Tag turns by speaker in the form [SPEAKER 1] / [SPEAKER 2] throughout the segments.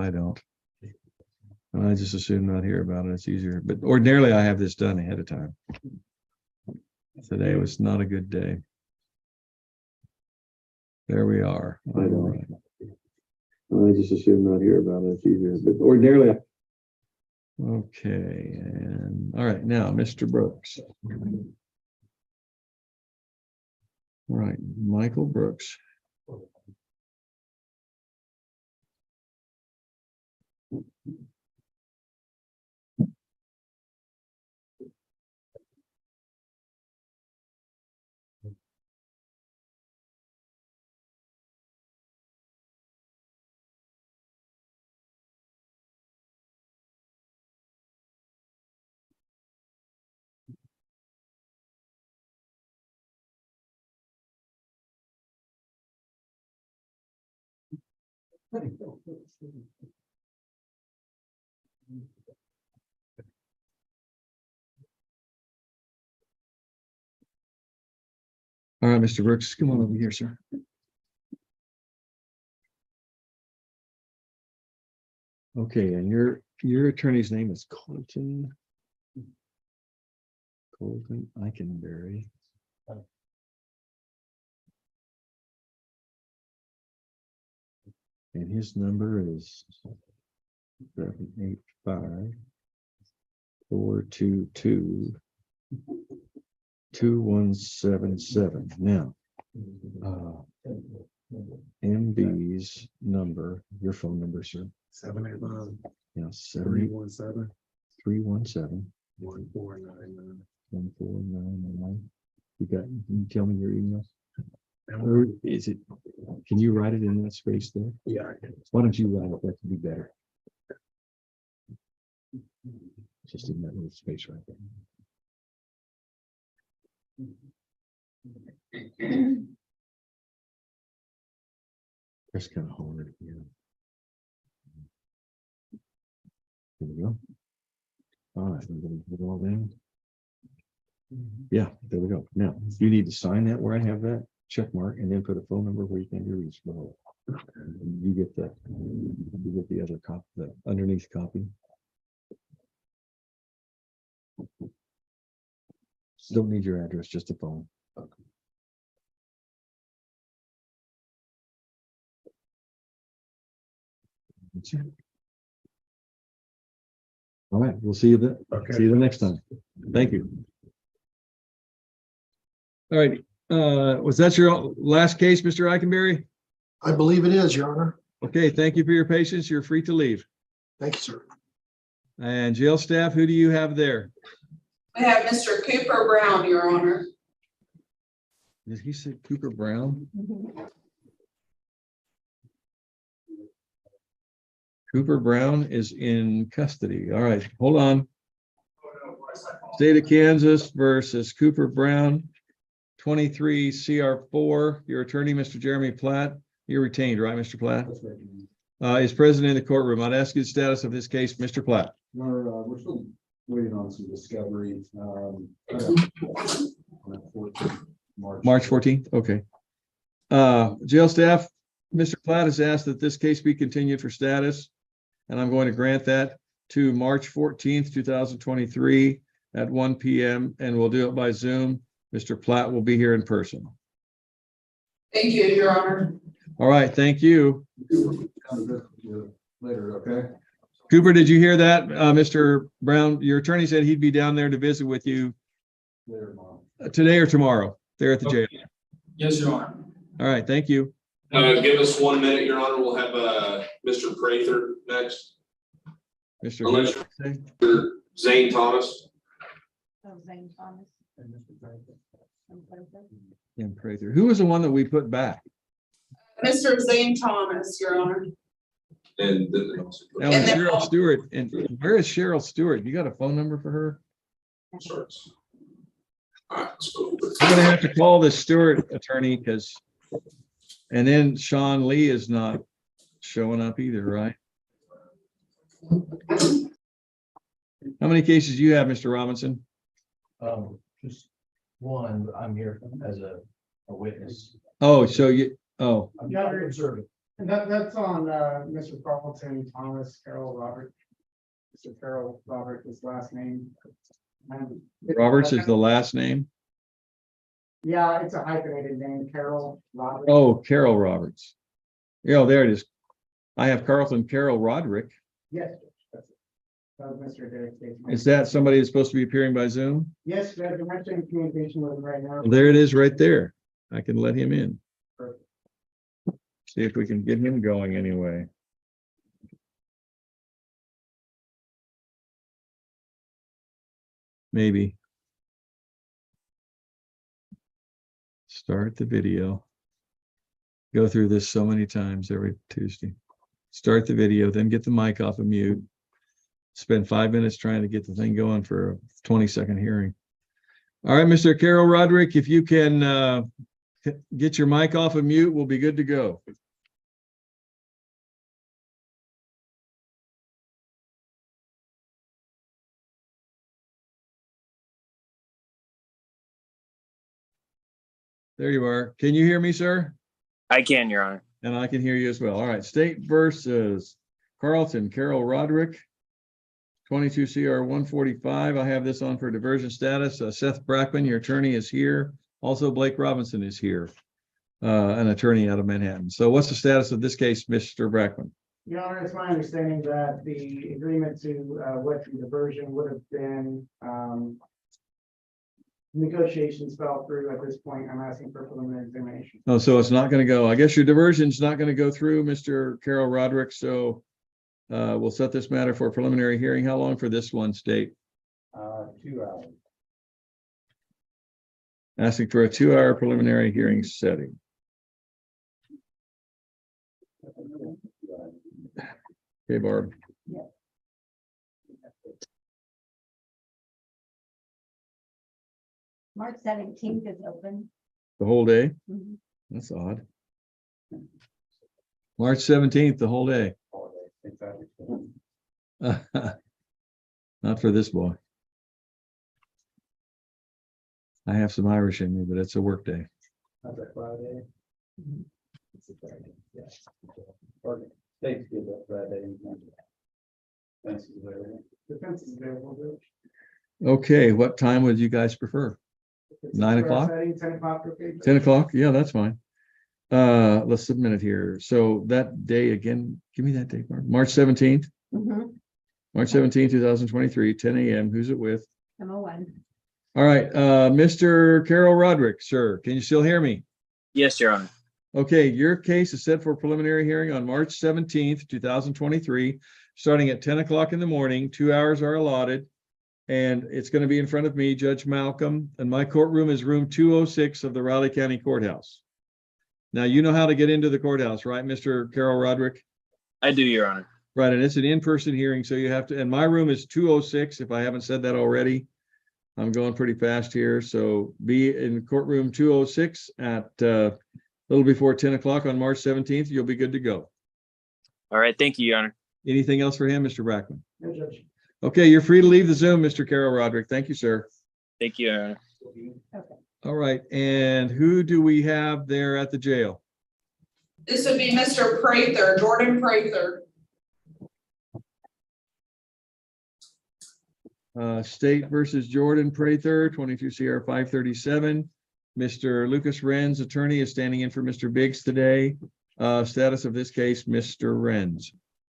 [SPEAKER 1] I don't. And I just assume not hear about it. It's easier. But ordinarily I have this done ahead of time. Today was not a good day. There we are. I don't. I just assume not hear about it. It's easier. But ordinarily. Okay. And all right. Now, Mr. Brooks. All right. Michael Brooks. All right, Mr. Brooks, come on over here, sir. Okay, and your attorney's name is Colton Eikenberry. And his number is 785-422-2177. Now, MB's number, your phone number, sir.
[SPEAKER 2] 785.
[SPEAKER 1] Yeah,
[SPEAKER 2] 317.
[SPEAKER 1] 317.
[SPEAKER 2] 1499.
[SPEAKER 1] 1499. Can you tell me your email? Or is it, can you write it in that space there?
[SPEAKER 2] Yeah, I can.
[SPEAKER 1] Why don't you write it? That would be better. Just in that little space right there. That's kind of hard. Yeah. There we go. All right, we're going to put it all down. Yeah, there we go. Now, you need to sign that where I have that check mark and then put a phone number where you can be reached. You get the other copy, the underneath copy. Don't need your address, just a phone. That's it. All right, we'll see you then.
[SPEAKER 2] Okay.
[SPEAKER 1] See you the next time. Thank you. All right. Was that your last case, Mr. Eikenberry?
[SPEAKER 2] I believe it is, Your Honor.
[SPEAKER 1] Okay, thank you for your patience. You're free to leave.
[SPEAKER 2] Thank you, sir.
[SPEAKER 1] And jail staff, who do you have there?
[SPEAKER 3] I have Mr. Cooper Brown, Your Honor.
[SPEAKER 1] Did he say Cooper Brown? Cooper Brown is in custody. All right, hold on. State of Kansas versus Cooper Brown, 23 CR4. Your attorney, Mr. Jeremy Platt. You're retained, right, Mr. Platt? Is present in the courtroom. I'd ask you the status of this case, Mr. Platt.
[SPEAKER 4] We're still waiting on some discovery.
[SPEAKER 1] March 14th. Okay. Jail staff, Mr. Platt has asked that this case be continued for status, and I'm going to grant that to March 14th, 2023 at 1 p.m. and we'll do it by Zoom. Mr. Platt will be here in person.
[SPEAKER 3] Thank you, Your Honor.
[SPEAKER 1] All right. Thank you.
[SPEAKER 4] Later, okay?
[SPEAKER 1] Cooper, did you hear that? Mr. Brown, your attorney said he'd be down there to visit with you
[SPEAKER 4] Later, Mom.
[SPEAKER 1] today or tomorrow there at the jail.
[SPEAKER 5] Yes, Your Honor.
[SPEAKER 1] All right. Thank you.
[SPEAKER 5] Give us 1 minute, Your Honor. We'll have Mr. Prather next.
[SPEAKER 1] Mr.
[SPEAKER 5] Unless
[SPEAKER 1] Hess.
[SPEAKER 5] you're Zane Thomas.
[SPEAKER 6] Oh, Zane Thomas.
[SPEAKER 1] And Prather. Who was the one that we put back?
[SPEAKER 3] Mr. Zane Thomas, Your Honor.
[SPEAKER 5] And then
[SPEAKER 1] That was
[SPEAKER 3] And then-
[SPEAKER 1] Cheryl Stewart. And where is Cheryl Stewart? You got a phone number for her?
[SPEAKER 5] Schartz. All right, let's go.
[SPEAKER 1] I'm gonna have to call this Stewart attorney because, and then Sean Lee is not showing up either, right? How many cases do you have, Mr. Robinson?
[SPEAKER 4] Just one, I'm here as a witness.
[SPEAKER 1] Oh, so you, oh,
[SPEAKER 4] I'm not observing.
[SPEAKER 7] And that's on, Mr. Carlton, Thomas, Carol, Robert. Mr. Carol, Robert, his last name. And-
[SPEAKER 1] Roberts is the last name.
[SPEAKER 7] Yeah, it's a hyphenated name, Carol, Robert.
[SPEAKER 1] Oh, Carol Roberts. Yeah, there it is. I have Carlton Carol Roderick.
[SPEAKER 7] Yes, that's it. That was Mr. Derek State's.
[SPEAKER 1] Is that somebody that's supposed to be appearing by Zoom?
[SPEAKER 7] Yes, Judge, I'm actually in communication with him right now.
[SPEAKER 1] Well, there it is right there. I can let him in.
[SPEAKER 7] Perfect.
[SPEAKER 1] See if we can get him going anyway. Maybe. Start the video. Go through this so many times every Tuesday. Start the video, then get the mic off of mute. Spend 5 minutes trying to get the thing going for a 20-second hearing. All right, Mr. Carol Roderick, if you can get your mic off of mute, we'll be good to go. There you are. Can you hear me, sir?
[SPEAKER 8] I can, Your Honor.
[SPEAKER 1] And I can hear you as well. All right, State versus Carlton Carol Roderick. 22 CR 145. I have this on for diversion status. Seth Brackman, your attorney, is here. Also, Blake Robinson is here, an attorney out of Manhattan. So what's the status of this case, Mr. Brackman?
[SPEAKER 7] Your Honor, it's my understanding that the agreement to what the diversion would have been, negotiations fell through at this point. I'm asking for preliminary examination.
[SPEAKER 1] Oh, so it's not going to go. I guess your diversion's not going to go through, Mr. Carol Roderick. So we'll set this matter for a preliminary hearing. How long for this one, State?
[SPEAKER 4] 2 hours.
[SPEAKER 1] Asking for a 2-hour preliminary hearing setting. Okay, Barb.
[SPEAKER 6] March 17th is open.
[SPEAKER 1] The whole day?
[SPEAKER 6] Mhm.
[SPEAKER 1] That's odd. March 17th, the whole day. Not for this boy. I have some Irish in me, but it's a work day.
[SPEAKER 4] That's a Friday. It's a Friday, yeah. Or state's good that Friday. Fence is available.
[SPEAKER 7] The fence is available, Judge.
[SPEAKER 1] Okay, what time would you guys prefer?
[SPEAKER 7] If it's
[SPEAKER 1] 9
[SPEAKER 7] a fair
[SPEAKER 1] o'clock?
[SPEAKER 7] setting, 10 o'clock, okay? Judge?
[SPEAKER 1] 10 o'clock? Yeah, that's fine. Let's submit it here. So that day again, give me that date, Barb. March 17th,
[SPEAKER 6] Mhm.
[SPEAKER 1] March 17th, 2023, 10 a.m. Who's it with?
[SPEAKER 6] MO1.
[SPEAKER 1] All right, Mr. Carol Roderick, sir, can you still hear me?
[SPEAKER 8] Yes, Your Honor.
[SPEAKER 1] Okay, your case is set for preliminary hearing on March 17th, 2023, starting at 10 o'clock in the morning. 2 hours are allotted. And it's going to be in front of me, Judge Malcolm, and my courtroom is room 206 of the Raleigh County Courthouse. Now, you know how to get into the courthouse, right, Mr. Carol Roderick?
[SPEAKER 8] I do, Your Honor.
[SPEAKER 1] Right, and it's an in-person hearing, so you have to, and my room is 206, if I haven't said that already. I'm going pretty fast here, so be in courtroom 206 at a little before 10 o'clock on March 17th. You'll be good to go.
[SPEAKER 8] All right. Thank you, Your Honor.
[SPEAKER 1] Anything else for him, Mr. Brackman?
[SPEAKER 7] No, Judge.
[SPEAKER 1] Okay, you're free to leave the Zoom, Mr. Carol Roderick. Thank you, sir.
[SPEAKER 8] Thank you, Your Honor.
[SPEAKER 6] Okay.
[SPEAKER 1] All right, and who do we have there at the jail?
[SPEAKER 3] This would be Mr. Prather, Jordan Prather.
[SPEAKER 1] State versus Jordan Prather, 22 CR 537. Mr. Lucas Renz, attorney, is standing in for Mr. Biggs today. Status of this case, Mr. Renz.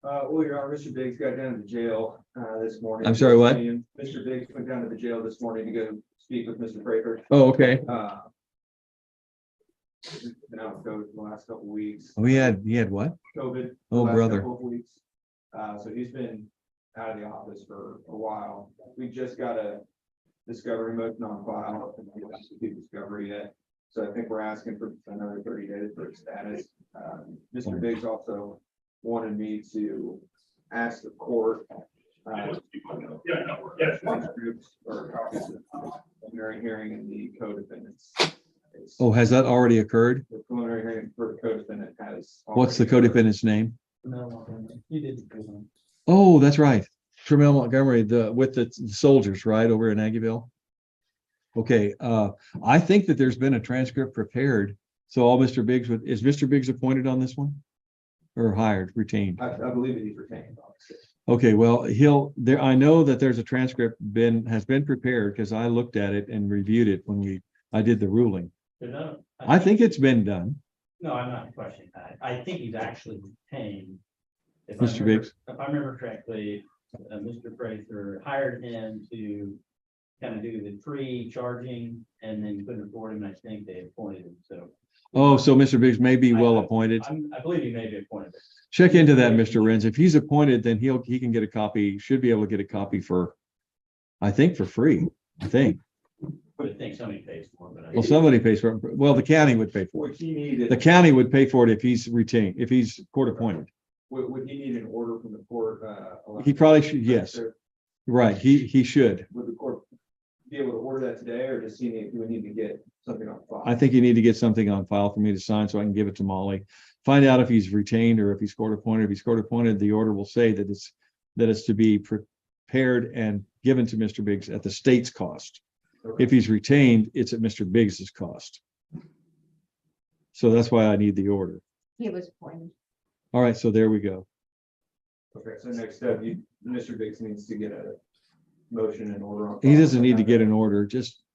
[SPEAKER 9] Well, Your Honor, Mr. Biggs got down to the jail this morning.
[SPEAKER 1] I'm sorry, what?
[SPEAKER 9] Mr. Biggs went down to the jail this morning to go speak with Mr. Prather.
[SPEAKER 1] Oh, okay.
[SPEAKER 9] Been out with COVID for the last couple of weeks.
[SPEAKER 1] Oh, he had what?
[SPEAKER 9] COVID.
[SPEAKER 1] Oh,
[SPEAKER 9] the last
[SPEAKER 1] brother.
[SPEAKER 9] couple of weeks. So he's been out of the office for a while. We just got a discovery motion on file. We haven't received discovery yet. So I think we're asking for another 30 days for status. Mr. Biggs also wanted me to ask the court groups or copies of the preliminary hearing in the co-defendants.
[SPEAKER 1] Oh, has that already occurred?
[SPEAKER 9] The preliminary hearing for the co-defendant has.
[SPEAKER 1] What's the
[SPEAKER 9] already occurred.
[SPEAKER 1] co-defendant's name?
[SPEAKER 4] You did. the good one.
[SPEAKER 1] Oh, that's right. Tremel Montgomery, with the soldiers, right, over in Aggieville. Okay, I think that there's been a transcript prepared. So all Mr. Biggs is Mr. Biggs appointed on this one? or hired, retained?
[SPEAKER 9] I believe that he's retained, obviously.
[SPEAKER 1] Okay, well, I know that there's a transcript has been prepared because I looked at it and reviewed it when I did the ruling. I think it's been done.
[SPEAKER 4] No, I'm not questioning that. I think he's actually retained.
[SPEAKER 1] Mr. Biggs?
[SPEAKER 4] If I remember correctly, Mr. Prather hired him to kind of do the pre-charging and then put it forward, and I think they appointed him, so.
[SPEAKER 1] Oh, so Mr. Biggs may be well appointed.
[SPEAKER 4] I believe he may be appointed.
[SPEAKER 1] Check into that, Mr. Renz. If he's appointed, then he can get a copy, should be able to get a copy for, I think, for free, I think.
[SPEAKER 4] I think somebody pays for it, but.
[SPEAKER 1] Well, somebody pays for it. Well, the county would pay for
[SPEAKER 9] Would
[SPEAKER 1] it.
[SPEAKER 9] he need
[SPEAKER 1] The
[SPEAKER 9] it,
[SPEAKER 1] county would pay for it if he's retained, if he's court appointed.
[SPEAKER 9] would he need an order from the court?
[SPEAKER 1] He probably should, yes. Right, he should.
[SPEAKER 9] Would the court be able to order that today, or does he need, do we need to get something on file?
[SPEAKER 1] I think you need to get something on file for me to sign so I can give it to Molly. Find out if he's retained or if he's court appointed. If he's court appointed, the order will say that it's to be prepared and given to Mr. Biggs at the state's cost.
[SPEAKER 9] Okay.
[SPEAKER 1] If he's retained, it's at Mr. Biggs's cost. So that's why I need the order.
[SPEAKER 6] He was appointed.
[SPEAKER 1] All right, so there we go.
[SPEAKER 9] Okay, so next step, Mr. Biggs needs to get a motion and order on.
[SPEAKER 1] He
[SPEAKER 9] file.
[SPEAKER 1] doesn't need to get an order,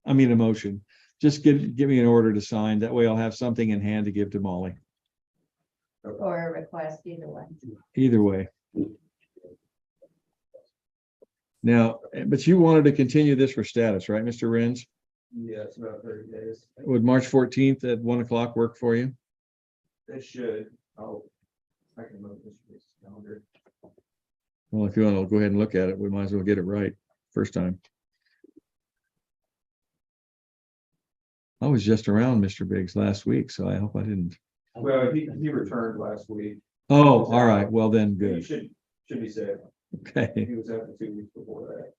[SPEAKER 1] a motion. Just give me an order to sign. That way I'll have something in hand to give to Molly.
[SPEAKER 6] Or a request, either way.
[SPEAKER 1] Either way. Now, but you wanted to continue this for status, right, Mr. Renz?
[SPEAKER 9] Yeah, it's about 30 days.
[SPEAKER 1] Would March 14th at 1 o'clock work for you?
[SPEAKER 9] It should, I can move Mr. Biggs' calendar.
[SPEAKER 1] Well, if you want to go ahead and look at it, we might as well get it right first time. I was just around Mr. Biggs last week, so I hope I didn't.
[SPEAKER 9] Well, he returned last week.
[SPEAKER 1] Oh, all right. Well, then
[SPEAKER 9] He
[SPEAKER 1] good.
[SPEAKER 9] should be safe.
[SPEAKER 1] Okay.
[SPEAKER 9] He was out for 2 weeks before that.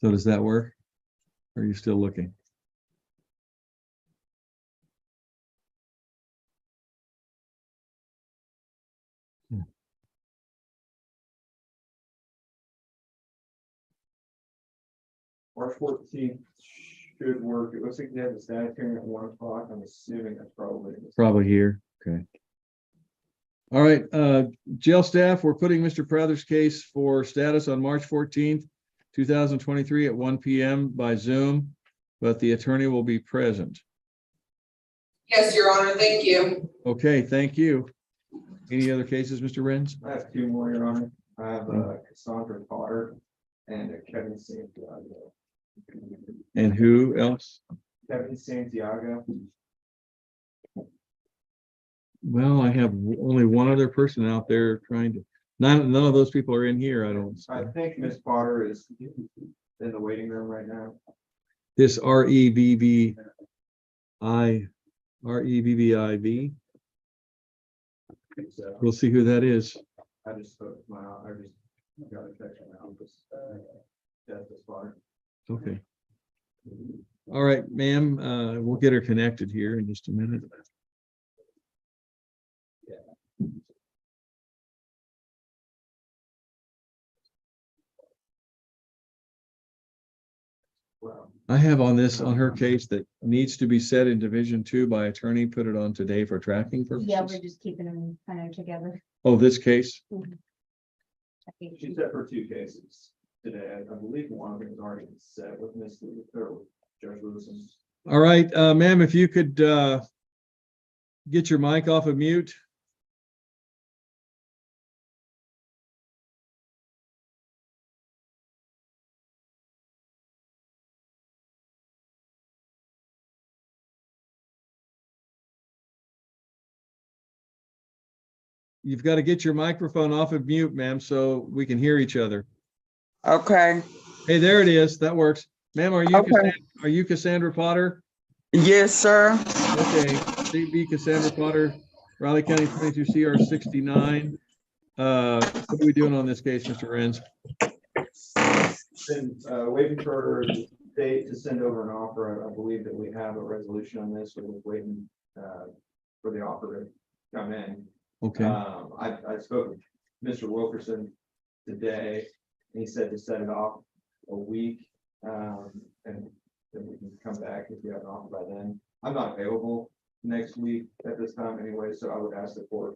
[SPEAKER 1] So does that work? Or are you still looking?
[SPEAKER 9] March 14th should work. It looks like they have the status hearing at 1 o'clock. I'm assuming that's probably.
[SPEAKER 1] Probably here. Okay. All right, jail staff, we're putting Mr. Prather's case for status on March 14th, 2023 at 1 p.m. by Zoom, but the attorney will be present.
[SPEAKER 3] Yes, Your Honor, thank you.
[SPEAKER 1] Okay, thank you. Any other cases, Mr. Renz?
[SPEAKER 9] I have 2 more, Your Honor. I have Cassandra Potter and Kevin Santiago.
[SPEAKER 1] And who else?
[SPEAKER 9] Kevin Santiago.
[SPEAKER 1] Well, I have only one other person out there trying to, none of those people are in here, I don't.
[SPEAKER 9] I think Miss Potter is in the waiting room right now.
[SPEAKER 1] This REBBIV.
[SPEAKER 9] So
[SPEAKER 1] We'll see who that is.
[SPEAKER 9] I just spoke with I just got a text from my office. Justice Potter.
[SPEAKER 1] Okay. All right, ma'am, we'll get her connected here in just a minute.
[SPEAKER 9] Well,
[SPEAKER 1] I have on her case that needs to be set in Division 2 by attorney, put it on today for tracking
[SPEAKER 6] Yeah, we're
[SPEAKER 1] purposes.
[SPEAKER 6] just keeping them kind of together.
[SPEAKER 1] Oh, this case?
[SPEAKER 9] she's set for 2 cases today. I believe one of them is already set with Miss Lewis, or with Judge Lewison.
[SPEAKER 1] All right, ma'am, if you could get your mic off of mute. You've got to get your microphone off of mute, ma'am, so we can hear each other.
[SPEAKER 10] Okay,
[SPEAKER 1] Hey, there it is. That works. Ma'am, are you
[SPEAKER 10] Okay.
[SPEAKER 1] Are you Cassandra Potter?
[SPEAKER 10] yes, sir.
[SPEAKER 1] Okay, CB Cassandra Potter, Raleigh County 22 CR 69. What are we doing on this case, Mr. Renz?
[SPEAKER 9] Been waiting for the date to send over an offer. I believe that we have a resolution on this. We're waiting for the offer to come in.
[SPEAKER 1] Okay,
[SPEAKER 9] I spoke with Mr. Wilkerson today. He said to set it off a week, and then we can come back if you have an offer by then. I'm not available next week at this time anyway, so I would ask the court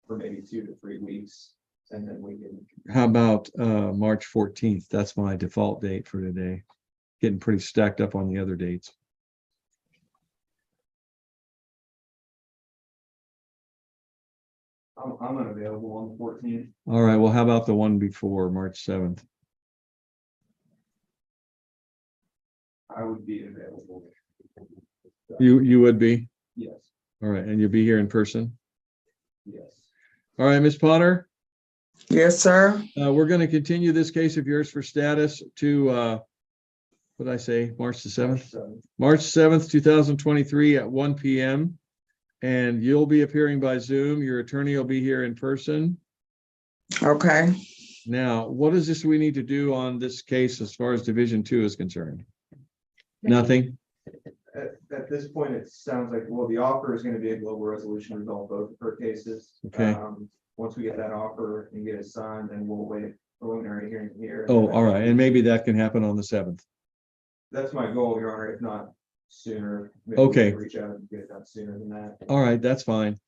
[SPEAKER 9] for maybe 2 to 3 weeks, and then we can.
[SPEAKER 1] How about March 14th? That's my default date for today. Getting pretty stacked up on the other dates.
[SPEAKER 9] I'm unavailable on the 14th.
[SPEAKER 1] All right, well, how about the one before March 7th?
[SPEAKER 9] I would be available.
[SPEAKER 1] You would be?
[SPEAKER 9] Yes,
[SPEAKER 1] All right, and you'll be here in person?
[SPEAKER 9] yes.
[SPEAKER 1] All right, Ms. Potter,
[SPEAKER 10] Yes, sir.
[SPEAKER 1] we're going to continue this case of yours for status to, what did I say, March the 7th?
[SPEAKER 9] So,
[SPEAKER 1] March 7th, 2023 at 1 p.m. And you'll be appearing by Zoom. Your attorney will be here in person.
[SPEAKER 10] Okay.
[SPEAKER 1] Now, what is this we need to do on this case as far as Division 2 is concerned? Nothing?
[SPEAKER 9] at this point, it sounds like, well, the offer is gonna be a global resolution to resolve both of her cases.
[SPEAKER 1] Okay.
[SPEAKER 9] Once we get that offer and get it signed, then we'll wait preliminary hearing here.
[SPEAKER 1] Oh, all right. And maybe that can happen on the 7th.
[SPEAKER 9] That's my goal, Your Honor, if not sooner. Maybe we
[SPEAKER 1] Okay.
[SPEAKER 9] can reach out and get it done sooner than that.
[SPEAKER 1] All right, that's fine.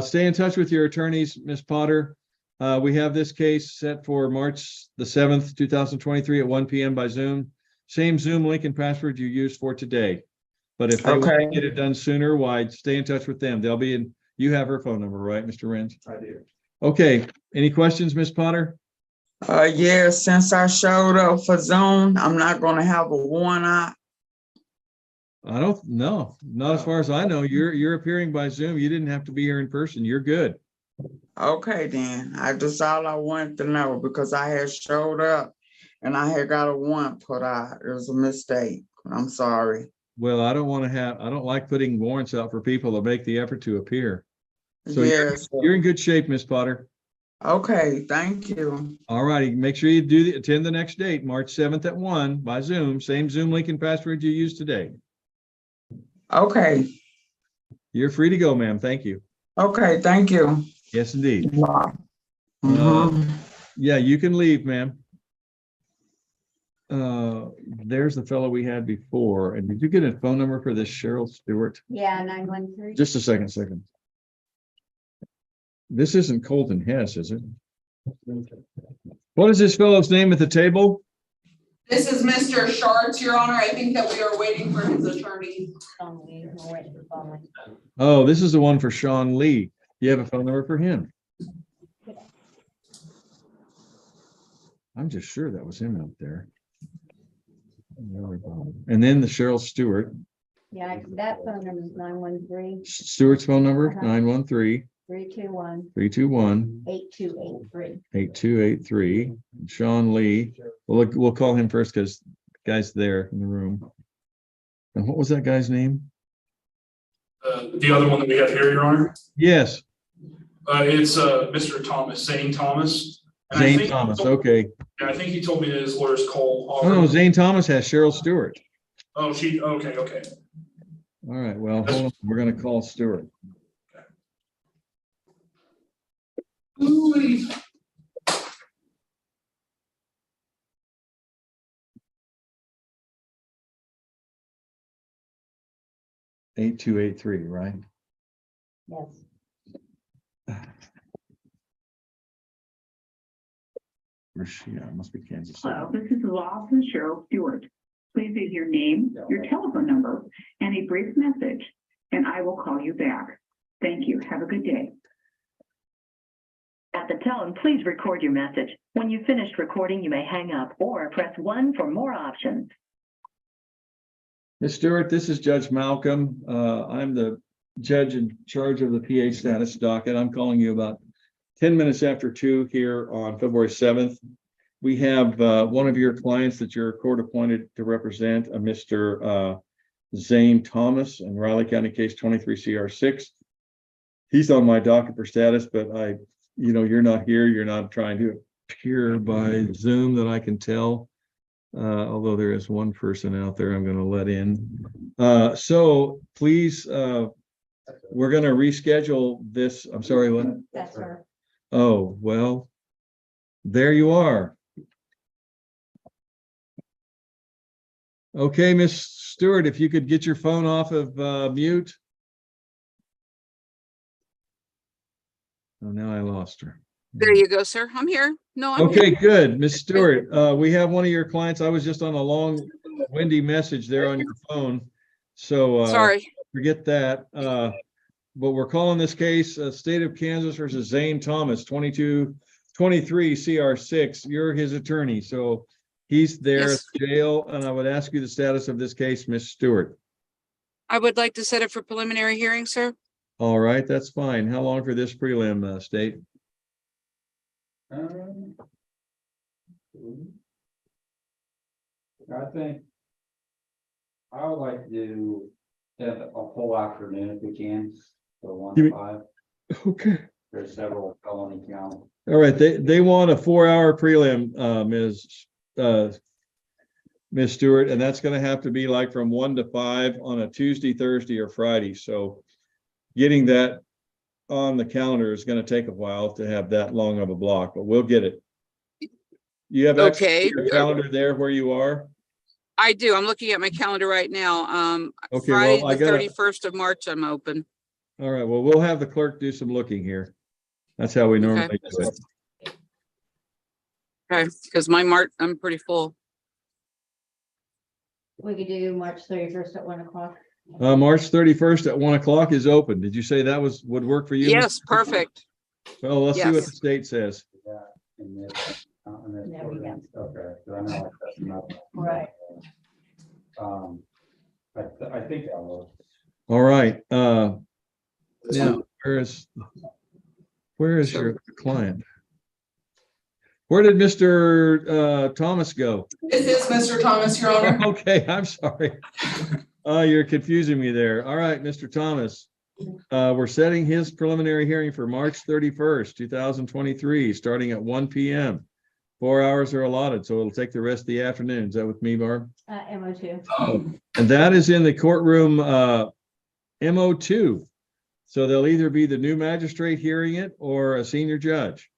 [SPEAKER 1] Stay in touch with your attorneys, Ms. Potter. We have this case set for March the 7th, 2023 at 1 p.m. by Zoom. Same Zoom link and password you used for today. But if they want to
[SPEAKER 10] Okay.
[SPEAKER 1] get it done sooner, why, stay in touch with them. They'll be in, you have her phone number, right, Mr. Renz?
[SPEAKER 9] I do.
[SPEAKER 1] Okay, any questions, Ms. Potter?
[SPEAKER 10] Yeah, since I showed up for Zoom, I'm not gonna have a one-eye.
[SPEAKER 1] I don't know, not as far as I know. You're appearing by Zoom. You didn't have to be here in person. You're good.
[SPEAKER 10] Okay, then. That's all I wanted to know because I had showed up and I had got a warrant put out. It was a mistake. I'm sorry.
[SPEAKER 1] Well, I don't like putting warrants out for people that make the effort to appear. So
[SPEAKER 10] Yes.
[SPEAKER 1] you're in good shape, Ms. Potter.
[SPEAKER 10] Okay, thank you.
[SPEAKER 1] All righty, make sure you attend the next date, March 7th at 1 by Zoom, same Zoom link and password you used today.
[SPEAKER 10] Okay,
[SPEAKER 1] You're free to go, ma'am. Thank you.
[SPEAKER 10] okay, thank you.
[SPEAKER 1] Yes, indeed.
[SPEAKER 10] Mhm.
[SPEAKER 1] Yeah, you can leave, ma'am. There's the fellow we had before. And did you get a phone number for this Cheryl Stewart?
[SPEAKER 6] Yeah, 913.
[SPEAKER 1] Just a second. This isn't Colton Hess, is it? What is this fellow's name at the table?
[SPEAKER 3] This is Mr. Schartz, Your Honor. I think that we are waiting for his attorney.
[SPEAKER 1] Oh, this is the one for Sean Lee. You have a phone number for him? I'm just sure that was him out there. And then the Cheryl Stewart.
[SPEAKER 6] Yeah, that phone number is 913
[SPEAKER 1] Stewart's phone number,
[SPEAKER 6] Uh-huh.
[SPEAKER 1] 913
[SPEAKER 6] 321
[SPEAKER 1] 321
[SPEAKER 6] 8283.
[SPEAKER 1] 8283. Sean Lee. We'll call him first because the guy's there in the room. And what was that guy's name?
[SPEAKER 11] The other one that we have here, Your Honor,
[SPEAKER 1] Yes,
[SPEAKER 11] it's Mr. Thomas, Zane Thomas. And I
[SPEAKER 1] Zane
[SPEAKER 11] think-
[SPEAKER 1] Thomas. Okay.
[SPEAKER 11] Yeah, I think he told me that his lawyer's call.
[SPEAKER 1] Oh, no, Zane Thomas has Cheryl Stewart.
[SPEAKER 11] Oh, okay.
[SPEAKER 1] All right, well, hold on. We're gonna call Stewart.
[SPEAKER 11] Ooh-wee.
[SPEAKER 1] 8283, right?
[SPEAKER 6] Yes.
[SPEAKER 1] Where's she at? Must be Kansas City.
[SPEAKER 12] Hello, this is Lawson Cheryl Stewart. Please leave your name, your telephone number, and a brief message, and I will call you back. Thank you. Have a good day.
[SPEAKER 13] At the tone, please record your message. When you've finished recording, you may hang up or press 1 for more options.
[SPEAKER 1] Ms. Stewart, this is Judge Malcolm. I'm the judge in charge of the PA status docket. I'm calling you about 10 minutes after 2 here on February 7th. We have one of your clients that you're court appointed to represent, Mr. Zane Thomas in Riley County Case 23 CR6. He's on my docket for status, but you're not here. You're not trying to appear by Zoom that I can tell. Although there is one person out there I'm going to let in. So please, we're going to reschedule this. I'm sorry, what?
[SPEAKER 6] That's her.
[SPEAKER 1] Oh, well, there you are. Okay, Miss Stewart, if you could get your phone off of mute. Oh, now I lost her.
[SPEAKER 3] There you go, sir. I'm here. No, I'm
[SPEAKER 1] Okay,
[SPEAKER 3] here.
[SPEAKER 1] good. Miss Stewart, we have one of your clients. I was just on a long windy message there on your phone. So
[SPEAKER 3] Sorry.
[SPEAKER 1] forget that. But we're calling this case State of Kansas versus Zane Thomas, 2223 CR6. You're his attorney. So he's there
[SPEAKER 3] Yes.
[SPEAKER 1] at the jail, and I would ask you the status of this case, Miss Stewart.
[SPEAKER 3] I would like to set it for preliminary hearing, sir.
[SPEAKER 1] All right, that's fine. How long for this prelim, State?
[SPEAKER 4] I think I would like to do have a whole afternoon if we can, so 1
[SPEAKER 1] You
[SPEAKER 4] to
[SPEAKER 1] mean-
[SPEAKER 4] 5.
[SPEAKER 1] Okay.
[SPEAKER 4] There's several felony counts.
[SPEAKER 1] All right, they want a 4-hour prelim, Ms. Stewart, and that's gonna have to be like from 1 to 5 on a Tuesday, Thursday, or Friday. So getting that on the calendar is gonna take a while to have that long of a block, but we'll get it. You have access
[SPEAKER 3] Okay.
[SPEAKER 1] to your calendar there where you are?
[SPEAKER 3] I do. I'm looking at my calendar right now.
[SPEAKER 1] Okay,
[SPEAKER 3] Friday,
[SPEAKER 1] well, I
[SPEAKER 3] the
[SPEAKER 1] gotta,
[SPEAKER 3] 31st of March, I'm open.
[SPEAKER 1] all right, well, we'll have the clerk do some looking here. That's how we normally do it.
[SPEAKER 3] Okay, because I'm pretty full.
[SPEAKER 6] We could do March 31st at 1 o'clock.
[SPEAKER 1] March 31st at 1 o'clock is open. Did you say that would work for you?
[SPEAKER 3] Yes, perfect.
[SPEAKER 1] Well, let's see what
[SPEAKER 3] Yes.
[SPEAKER 1] the state says.
[SPEAKER 6] There we go.
[SPEAKER 4] Okay, so I know I set them up.
[SPEAKER 6] Right.
[SPEAKER 4] I think that will.
[SPEAKER 1] All right, now, where is your client? Where did Mr. Thomas go?
[SPEAKER 3] This is Mr. Thomas, Your Honor.
[SPEAKER 1] Okay, I'm sorry. You're confusing me there. All right, Mr. Thomas. We're setting his preliminary hearing for March 31st, 2023, starting at 1 p.m. 4 hours are allotted, so it'll take the rest of the afternoon. Is that with me, Barb?
[SPEAKER 6] MO2.
[SPEAKER 1] And that is in the courtroom MO2. So they'll either be the new magistrate hearing it or a senior judge.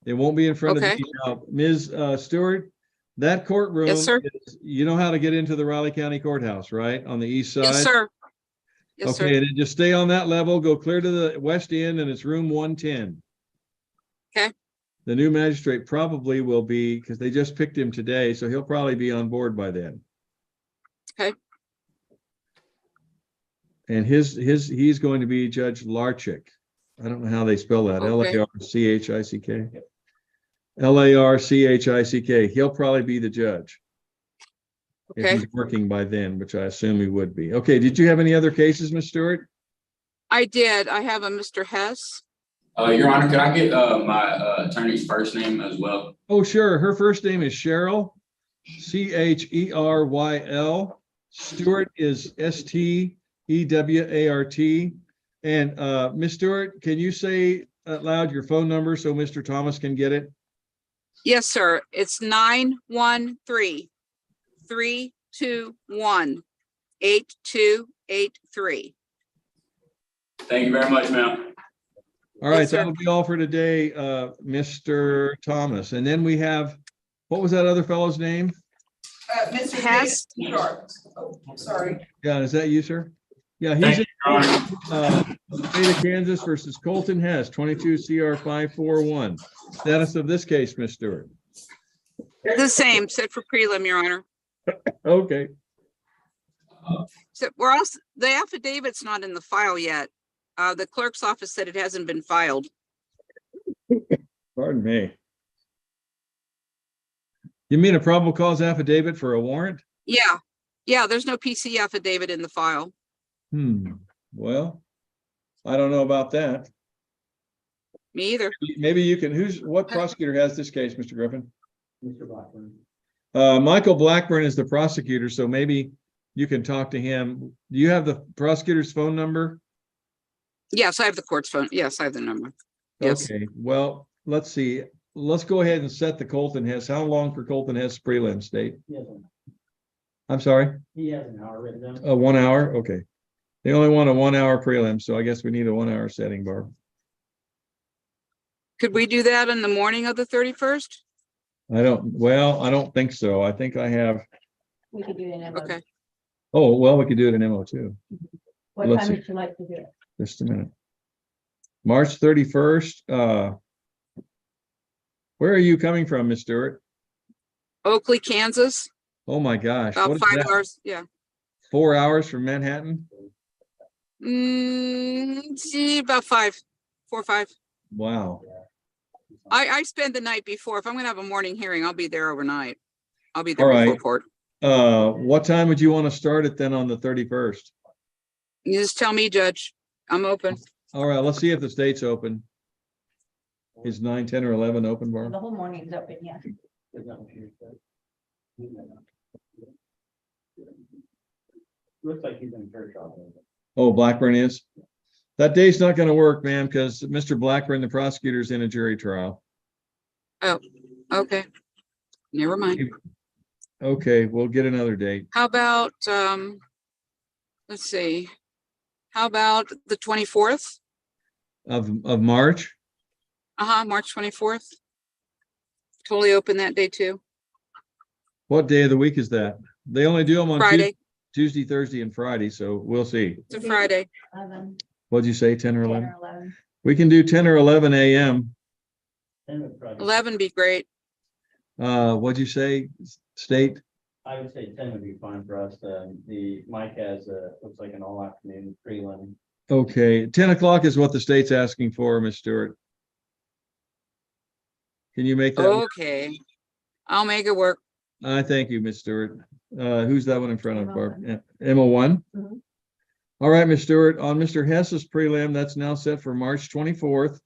[SPEAKER 1] It won't be in front of
[SPEAKER 3] Okay.
[SPEAKER 1] me now. Ms. Stewart, that courtroom.
[SPEAKER 3] Yes, sir.
[SPEAKER 1] You know how to get into the Raleigh County Courthouse, right? On the east side?
[SPEAKER 3] Yes, sir. Yes,
[SPEAKER 1] Okay,
[SPEAKER 3] sir.
[SPEAKER 1] and then just stay on that level, go clear to the west end, and it's room 110.
[SPEAKER 3] Okay.
[SPEAKER 1] The new magistrate probably will be, because they just picked him today, so he'll probably be on board by then.
[SPEAKER 3] Okay.
[SPEAKER 1] And he's going to be Judge Larchick. I don't know how they spell that.
[SPEAKER 3] Okay.
[SPEAKER 1] Larchick. Larchick. He'll probably be the judge. If
[SPEAKER 3] Okay.
[SPEAKER 1] he's working by then, which I assume he would be. Okay, did you have any other cases, Ms. Stewart?
[SPEAKER 3] I did. I have a Mr. Hess.
[SPEAKER 5] Your Honor, could I get my attorney's first name as well?
[SPEAKER 1] Oh, sure. Her first name is Cheryl, Cheryl. Stewart is Stewart. And Ms. Stewart, can you say out loud your phone number so Mr. Thomas can get it?
[SPEAKER 3] Yes, sir. It's 913-321-8283.
[SPEAKER 5] Thank you very much, ma'am.
[SPEAKER 1] All right,
[SPEAKER 3] Yes, sir.
[SPEAKER 1] that'll be all for today, Mr. Thomas. And then we have, what was that other fellow's name?
[SPEAKER 3] Mr. Hess. Schartz. Oh, sorry.
[SPEAKER 1] Yeah, is that you, sir? Yeah, he's
[SPEAKER 11] Thank
[SPEAKER 1] in
[SPEAKER 11] you, Your Honor.
[SPEAKER 1] State of Kansas versus Colton Hess, 22 CR 541. Status of this case, Ms. Stewart.
[SPEAKER 3] The same, set for prelim, Your Honor.
[SPEAKER 1] Okay.
[SPEAKER 3] So we're also, the affidavit's not in the file yet. The clerk's office said it hasn't been filed.
[SPEAKER 1] Pardon me. You mean a probable cause affidavit for a warrant?
[SPEAKER 3] Yeah. Yeah, there's no PC affidavit in the file.
[SPEAKER 1] Well, I don't know about that.
[SPEAKER 3] Me either.
[SPEAKER 1] Maybe you can, what prosecutor has this case, Mr. Griffin?
[SPEAKER 4] Mr. Blackburn.
[SPEAKER 1] Michael Blackburn is the prosecutor, so maybe you can talk to him. Do you have the prosecutor's phone number?
[SPEAKER 3] Yes, I have the court's phone. Yes, I have the number. Yes.
[SPEAKER 1] Okay, well, let's see. Let's go ahead and set the Colton Hess. How long for Colton Hess prelim, State? I'm sorry?
[SPEAKER 4] He has an hour written down.
[SPEAKER 1] 1 hour? Okay. They only want a 1 hour prelim, so I guess we need a 1 hour setting, Barb.
[SPEAKER 3] Could we do that in the morning of the 31st?
[SPEAKER 1] I don't think so. I think I have
[SPEAKER 6] We could do it in MO.
[SPEAKER 3] Okay.
[SPEAKER 1] Oh, well, we could do it in MO2.
[SPEAKER 6] What
[SPEAKER 1] let's
[SPEAKER 6] time
[SPEAKER 1] see.
[SPEAKER 6] would you like to do it?
[SPEAKER 1] Just a minute. March 31st. Where are you coming from, Miss Stewart?
[SPEAKER 3] Oakley, Kansas,
[SPEAKER 1] Oh my gosh.
[SPEAKER 3] about
[SPEAKER 1] What is
[SPEAKER 3] 5
[SPEAKER 1] that?
[SPEAKER 3] hours. Yeah.
[SPEAKER 1] 4 hours from Manhattan?
[SPEAKER 3] See, about 5, 4 or 5.
[SPEAKER 1] Wow.
[SPEAKER 3] I spend the night before. If I'm gonna have a morning hearing, I'll be there overnight. I'll be
[SPEAKER 1] All
[SPEAKER 3] there before
[SPEAKER 1] right.
[SPEAKER 3] court.
[SPEAKER 1] What time would you want to start it then on the 31st?
[SPEAKER 3] You just tell me, Judge. I'm open.
[SPEAKER 1] All right, let's see if the state's open. Is 9, 10, or 11 open,
[SPEAKER 6] The
[SPEAKER 1] Barb?
[SPEAKER 6] whole morning's open, yeah.
[SPEAKER 4] Looks like he's in church all day.
[SPEAKER 1] Oh, Blackburn is? That day's not gonna work, ma'am, because Mr. Blackburn, the prosecutor's in a jury trial.
[SPEAKER 3] Oh, okay. Never mind.
[SPEAKER 1] Okay, we'll get another date.
[SPEAKER 3] How about, let's see. How about the 24th?
[SPEAKER 1] Of March?
[SPEAKER 3] March 24th. Totally open that day too.
[SPEAKER 1] What day of the week is that? They only do them on
[SPEAKER 3] Friday.
[SPEAKER 1] Tuesday, Thursday, and Friday, so we'll see.
[SPEAKER 3] It's a Friday.
[SPEAKER 6] 11,
[SPEAKER 1] What'd you say, 10 or
[SPEAKER 6] 10
[SPEAKER 1] 11?
[SPEAKER 6] or 11.
[SPEAKER 1] We can do 10 or 11 a.m.
[SPEAKER 3] 11 be great.
[SPEAKER 1] What'd you say, state?
[SPEAKER 4] I would say 10 would be fine for us. The Mike has looks like an all afternoon prelim.
[SPEAKER 1] Okay, 10 o'clock is what the state's asking for, Ms. Stewart. Can you make that work?
[SPEAKER 3] Okay. I'll make it work.
[SPEAKER 1] Thank you, Ms. Stewart. Who's that one in front of, Barb?
[SPEAKER 6] MO1.
[SPEAKER 1] MO1?
[SPEAKER 6] Mhm.
[SPEAKER 1] All right, Ms. Stewart, on Mr. Hess's prelim, that's now set for March 24th,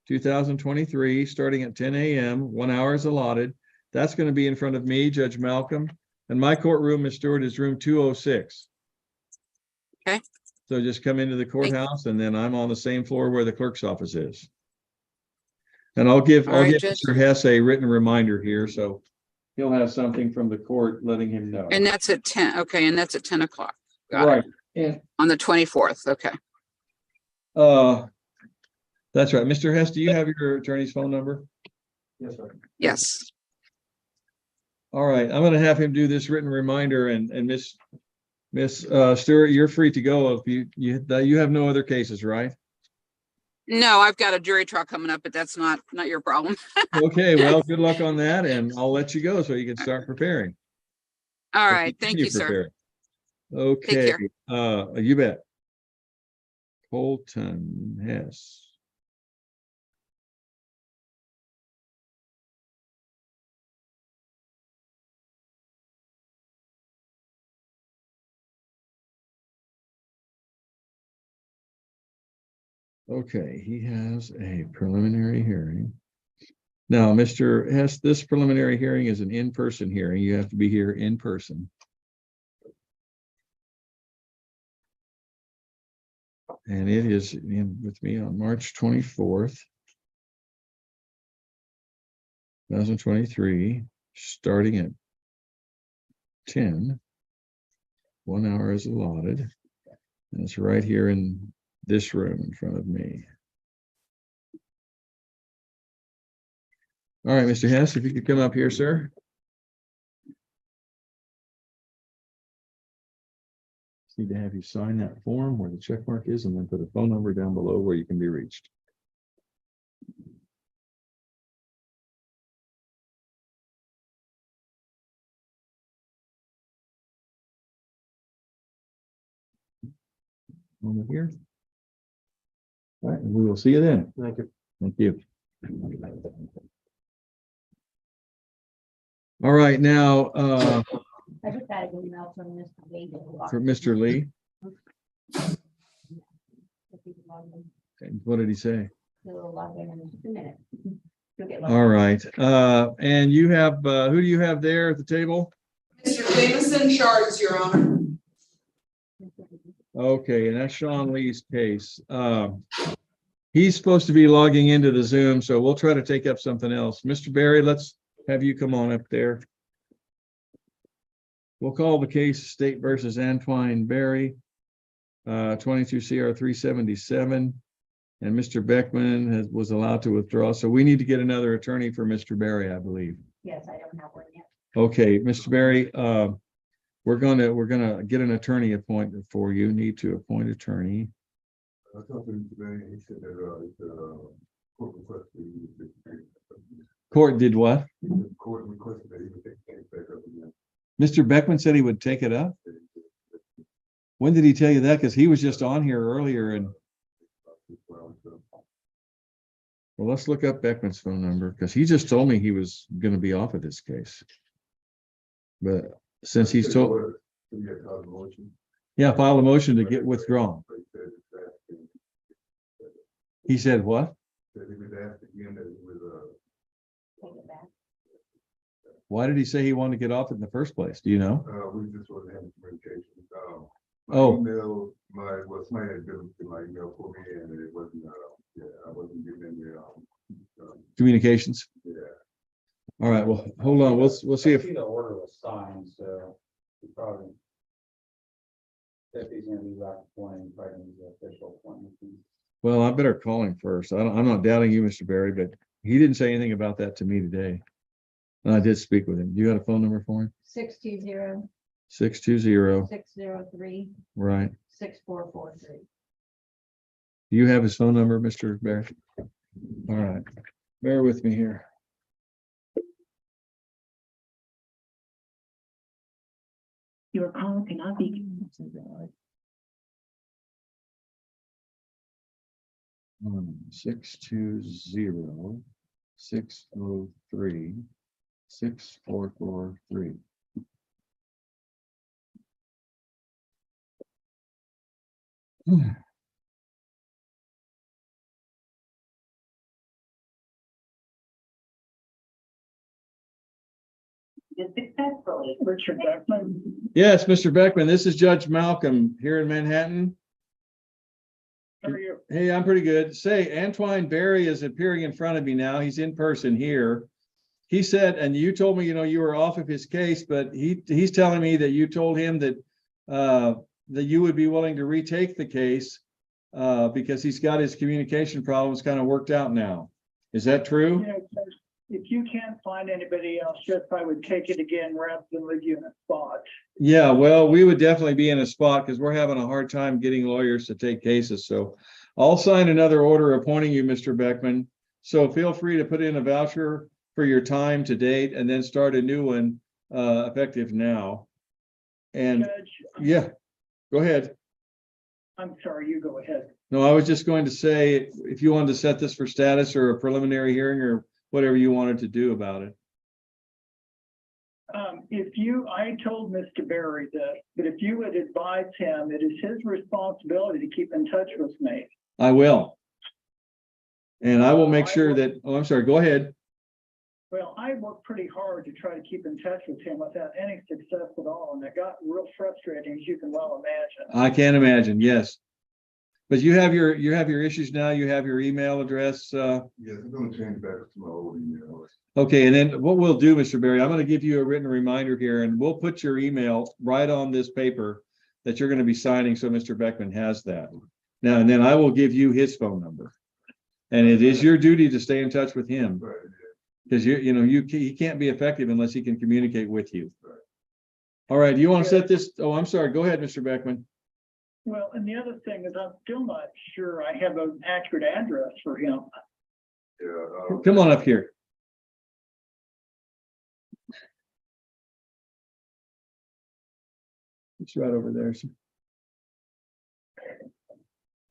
[SPEAKER 1] 2023, starting at 10 a.m., 1 hour is allotted. That's going to be in front of me, Judge Malcolm, and my courtroom, Ms. Stewart, is room 206.
[SPEAKER 3] Okay.
[SPEAKER 1] So just come into the courthouse, and then I'm on the same floor where the clerk's office is. And I'll give
[SPEAKER 3] All right,
[SPEAKER 1] Mr. Hess a written reminder here, so he'll have something from the court letting him know.
[SPEAKER 3] And that's at 10. Okay. And that's at 10 o'clock. Got
[SPEAKER 1] Right.
[SPEAKER 3] it. On the 24th. Okay.
[SPEAKER 1] That's right. Mr. Hess, do you have your attorney's phone number?
[SPEAKER 9] Yes, sir.
[SPEAKER 3] Yes.
[SPEAKER 1] All right, I'm gonna have him do this written reminder, and Miss Stewart, you're free to go if you have no other cases, right?
[SPEAKER 3] No, I've got a jury trial coming up, but that's not your problem.
[SPEAKER 1] Okay, well, good luck on that, and I'll let you go so you can start preparing.
[SPEAKER 3] All
[SPEAKER 1] Or
[SPEAKER 3] right. Thank
[SPEAKER 1] continue
[SPEAKER 3] you, sir.
[SPEAKER 1] preparing.
[SPEAKER 3] Take
[SPEAKER 1] Okay, you bet. Colton Hess. Okay, he has a preliminary hearing. Now, Mr. Hess, this preliminary hearing is an in-person hearing. You have to be here in person. And it is in with me on March 24th, 2023, starting at 10. 1 hour is allotted. And it's right here in this room in front of me. All right, Mr. Hess, if you could come up here, sir. Need to have you sign that form where the check mark is, and then put a phone number down below where you can be reached. Over here. All right, and we will see you then. Thank you. Thank you. All right, now,
[SPEAKER 6] I just got an email from Mr. Lee.
[SPEAKER 1] for Mr. Lee, what did he say?
[SPEAKER 6] He'll log in just a minute. You'll get
[SPEAKER 1] All right, and you have, who do you have there at the table?
[SPEAKER 14] Mr. Jameson Schartz, Your Honor.
[SPEAKER 1] Okay, and that's Sean Lee's case. He's supposed to be logging into the Zoom, so we'll try to take up something else. Mr. Barry, let's have you come on up there. We'll call the case State versus Antoine Barry, 22 CR 377. And Mr. Beckman was allowed to withdraw. So we need to get another attorney for Mr. Barry, I believe.
[SPEAKER 6] Yes, I don't have one yet.
[SPEAKER 1] Okay, Mr. Barry, we're gonna get an attorney appointed for you. Need to appoint attorney.
[SPEAKER 2] I talked to him today, he said that, court requested.
[SPEAKER 1] Court did what?
[SPEAKER 2] Court requested that he would take things back up again.
[SPEAKER 1] Mr. Beckman said he would take it up. When did he tell you that? Because he was just on here earlier and. Well, let's look up Beckman's phone number because he just told me he was going to be off of this case. But since he's told, yeah, file a motion to get withdrawn. He said what? Why did he say he wanted to get off it in the first place? Do you know?
[SPEAKER 2] We just wasn't having communication. My
[SPEAKER 1] Oh.
[SPEAKER 2] email, somebody had given my email for me and it wasn't, I wasn't giving the,
[SPEAKER 1] Communications.
[SPEAKER 2] yeah.
[SPEAKER 1] All right. Well, hold on. We'll see if.
[SPEAKER 7] The order was signed, so he probably. If he's gonna be back appointing, probably the official appointment.
[SPEAKER 1] Well, I better call him first. I'm not doubting you, Mr. Barry, but he didn't say anything about that to me today. And I did speak with him. Do you have a phone number for him?
[SPEAKER 6] 620
[SPEAKER 1] 620.
[SPEAKER 6] 603
[SPEAKER 1] Right.
[SPEAKER 6] 6443.
[SPEAKER 1] Do you have his phone number, Mr. Barry? All right. Bear with me here.
[SPEAKER 13] Your call cannot be.
[SPEAKER 1] 620 603 6443.
[SPEAKER 12] Successfully. Richard Beckman.
[SPEAKER 1] Yes, Mr. Beckman, this is Judge Malcolm here in Manhattan.
[SPEAKER 12] How are you?
[SPEAKER 1] Hey, I'm pretty good. Say, Antoine Barry is appearing in front of me now. He's in person here. He said, and you told me, you were off of his case, but he's telling me that you told him that that you would be willing to retake the case because he's got his communication problems kind of worked out now. Is that true?
[SPEAKER 12] Yeah, if you can't find anybody else, just I would take it again rather than leave you in a spot.
[SPEAKER 1] Yeah, well, we would definitely be in a spot because we're having a hard time getting lawyers to take cases. So I'll sign another order appointing you, Mr. Beckman. So feel free to put in a voucher for your time to date and then start a new one effective now. And
[SPEAKER 12] Judge,
[SPEAKER 1] yeah, go ahead.
[SPEAKER 12] I'm sorry, you go ahead.
[SPEAKER 1] No, I was just going to say, if you wanted to set this for status or a preliminary hearing or whatever you wanted to do about it.
[SPEAKER 12] I told Mr. Barry that, but if you would advise him, it is his responsibility to keep in touch with me.
[SPEAKER 1] I will. And I will make sure that, oh, I'm sorry, go ahead.
[SPEAKER 12] Well, I worked pretty hard to try to keep in touch with him without any success at all, and it got real frustrating, as you can well imagine.
[SPEAKER 1] I can't imagine, yes. But you have your issues now, you have your email address.
[SPEAKER 2] Yes, I'm gonna change back to my old email.
[SPEAKER 1] Okay, and then what we'll do, Mr. Barry, I'm going to give you a written reminder here, and we'll put your email right on this paper that you're going to be signing, so Mr. Beckman has that. Now, and then I will give you his phone number. And it is your duty to stay in touch with him. Because he can't be effective unless he can communicate with you. All right, do you want to set this? Oh, I'm sorry. Go ahead, Mr. Beckman.
[SPEAKER 12] Well, and the other thing is I'm still not sure I have an accurate address for him.
[SPEAKER 2] Yeah.
[SPEAKER 1] Come on up here. It's right over there. Sir.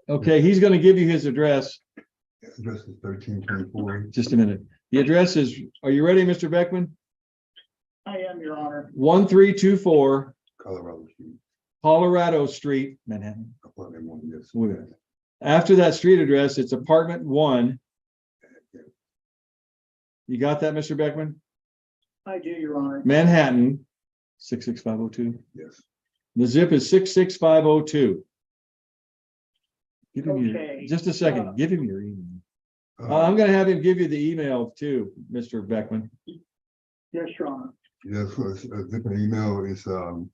[SPEAKER 1] Okay, he's going to give you his address.
[SPEAKER 2] Address is 1324.
[SPEAKER 1] Just a minute. The address is, are you ready, Mr. Beckman?
[SPEAKER 12] I am, Your Honor.
[SPEAKER 1] 1324
[SPEAKER 2] Colorado Street.
[SPEAKER 1] Colorado Street, Manhattan.
[SPEAKER 2] Apartment 1, yes.
[SPEAKER 1] After that street address, it's apartment 1. You got that, Mr. Beckman?
[SPEAKER 12] I do, Your Honor.
[SPEAKER 1] Manhattan, 66502.
[SPEAKER 2] Yes.
[SPEAKER 1] The zip is 66502. Give him
[SPEAKER 12] Okay.
[SPEAKER 1] your, just a second. Give him your email. I'm going to have him give you the email too, Mr. Beckman.
[SPEAKER 12] Yes, Your Honor.
[SPEAKER 2] Yes, a different email is TWONDD.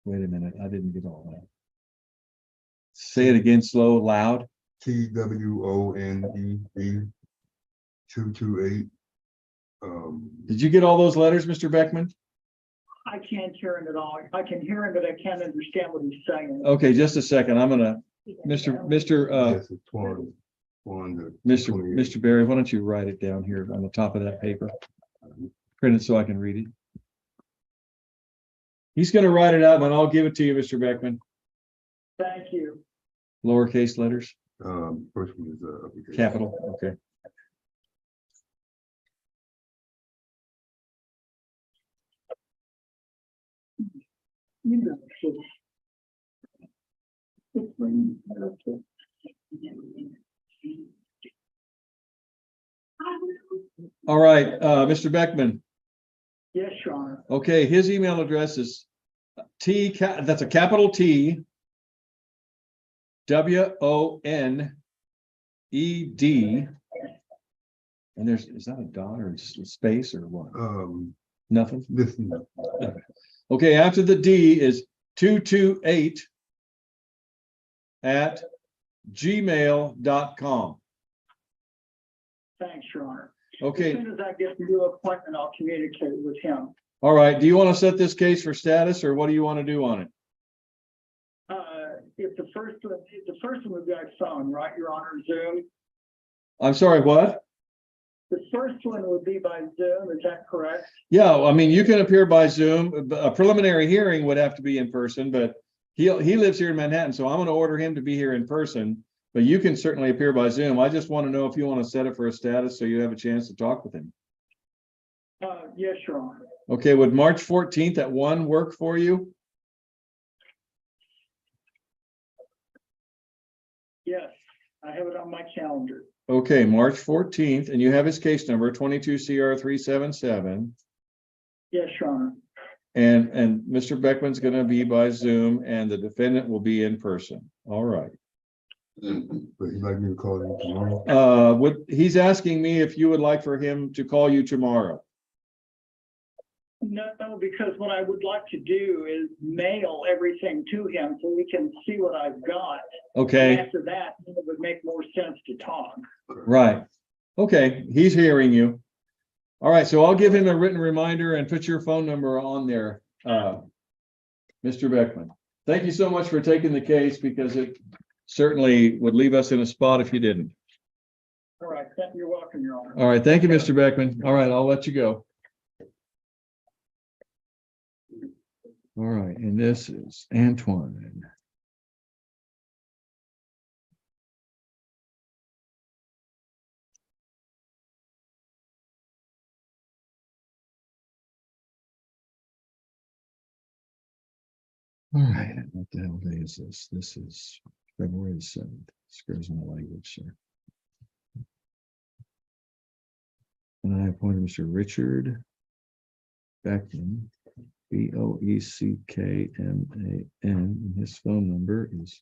[SPEAKER 1] Wait a minute, I didn't get all that. Say it again, slow, loud.
[SPEAKER 2] TWONDD 228.
[SPEAKER 1] Did you get all those letters, Mr. Beckman?
[SPEAKER 7] I can't hear him at all. I can hear him, but I can't understand what he's saying.
[SPEAKER 1] Okay, just a second. I'm gonna, Mr.
[SPEAKER 2] Yes, it's
[SPEAKER 1] Mr. Barry, why don't you write it down here on the top of that paper? Print it so I can read it. He's gonna write it out, and I'll give it to you, Mr. Beckman.
[SPEAKER 7] Thank you.
[SPEAKER 1] Lowercase letters,
[SPEAKER 2] First one is uppercase.
[SPEAKER 1] capital, okay. All right, Mr. Beckman.
[SPEAKER 7] Yes, Your Honor.
[SPEAKER 1] Okay, his email address is that's a capital T WONED. And is that a dot or just a space or what? Nothing.
[SPEAKER 2] This.
[SPEAKER 1] Okay, after the D is 228 at gmail.com.
[SPEAKER 7] Thanks, Your Honor.
[SPEAKER 1] Okay.
[SPEAKER 7] As soon as I get the new appointment, I'll communicate with him.
[SPEAKER 1] All right. Do you want to set this case for status, or what do you want to do on it?
[SPEAKER 7] If the first one would be by phone, right, Your Honor, Zoom?
[SPEAKER 1] I'm sorry, what?
[SPEAKER 7] The first one would be by Zoom, is that correct?
[SPEAKER 1] Yeah, I mean, you can appear by Zoom. A preliminary hearing would have to be in person, but he lives here in Manhattan, so I'm going to order him to be here in person. But you can certainly appear by Zoom. I just want to know if you want to set it for a status so you have a chance to talk with him.
[SPEAKER 7] Yes, Your Honor.
[SPEAKER 1] Okay, would March 14th at 1 work for you?
[SPEAKER 7] Yes, I have it on my calendar.
[SPEAKER 1] Okay, March 14th, and you have his case number 22CR377.
[SPEAKER 7] Yes, Your Honor.
[SPEAKER 1] And Mr. Beckman's going to be by Zoom, and the defendant will be in person. All right.
[SPEAKER 2] But he'd like me to call you tomorrow?
[SPEAKER 1] He's asking me if you would like for him to call you tomorrow.
[SPEAKER 7] No, because what I would like to do is mail everything to him so we can see what I've got.
[SPEAKER 1] Okay.
[SPEAKER 7] And after that, it would make more sense to talk.
[SPEAKER 1] Right. Okay, he's hearing you. All right, so I'll give him a written reminder and put your phone number on there, Mr. Beckman. Thank you so much for taking the case, because it certainly would leave us in a spot if you didn't.
[SPEAKER 7] All right, you're welcome, Your Honor.
[SPEAKER 1] All right, thank you, Mr. Beckman. All right, I'll let you go. All right, and this is Antoine. All right, what the hell day is this? This is February the 7th. Scares my language, sir. And I appointed Mr. Richard Beckman, BOECKMAN, and his phone number is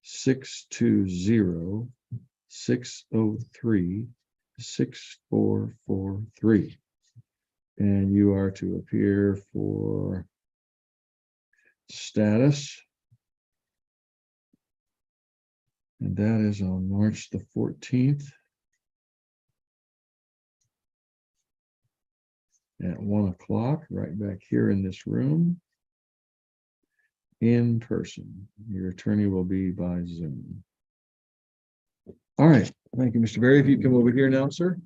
[SPEAKER 1] 620-603-6443. And you are to appear for status. And that is on March the 14th. At 1 o'clock, right back here in this room, in person. Your attorney will be by Zoom. All right, thank you, Mr. Barry. If you come over here now, sir.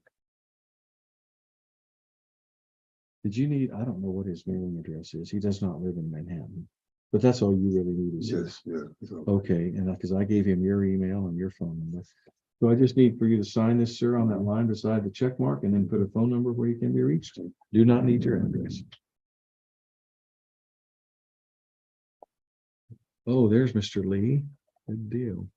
[SPEAKER 1] Did you need, I don't know what his mailing address is. He does not live in Manhattan, but that's all you really need is his.
[SPEAKER 2] Yes, yeah.
[SPEAKER 1] Okay, and because I gave him your email and your phone number. So I just need for you to sign this, sir, on that line beside the check mark, and then put a phone number where you can be reached. Do not need your address. Oh, there's Mr. Lee. Good deal.